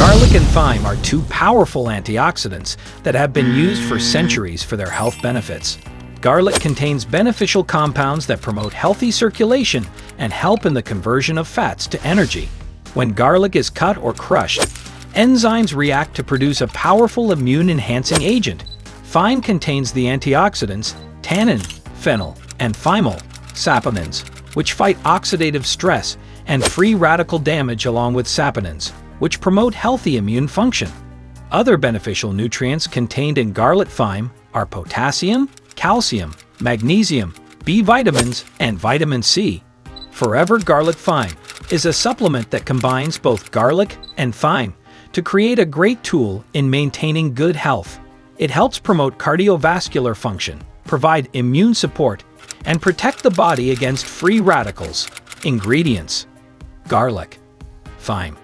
Garlic and thyme are two powerful antioxidants that have been used for centuries for their health benefits. Garlic contains beneficial compounds that promote healthy circulation and help in the conversion of fats to energy. When garlic is cut or crushed, enzymes react to produce a powerful immune-enhancing agent. Thyme contains the antioxidants tannin, phenol, and thymol, saponins, which fight oxidative stress and free radical damage, along with saponins, which promote healthy immune function. Other beneficial nutrients contained in Garlic-Thyme are potassium, calcium, magnesium, B vitamins, and vitamin C. Forever Garlic-Thyme is a supplement that combines both garlic and thyme to create a great tool in maintaining good health. It helps promote cardiovascular function, provide immune support, and protect the body against free radicals. Ingredients: garlic, thyme,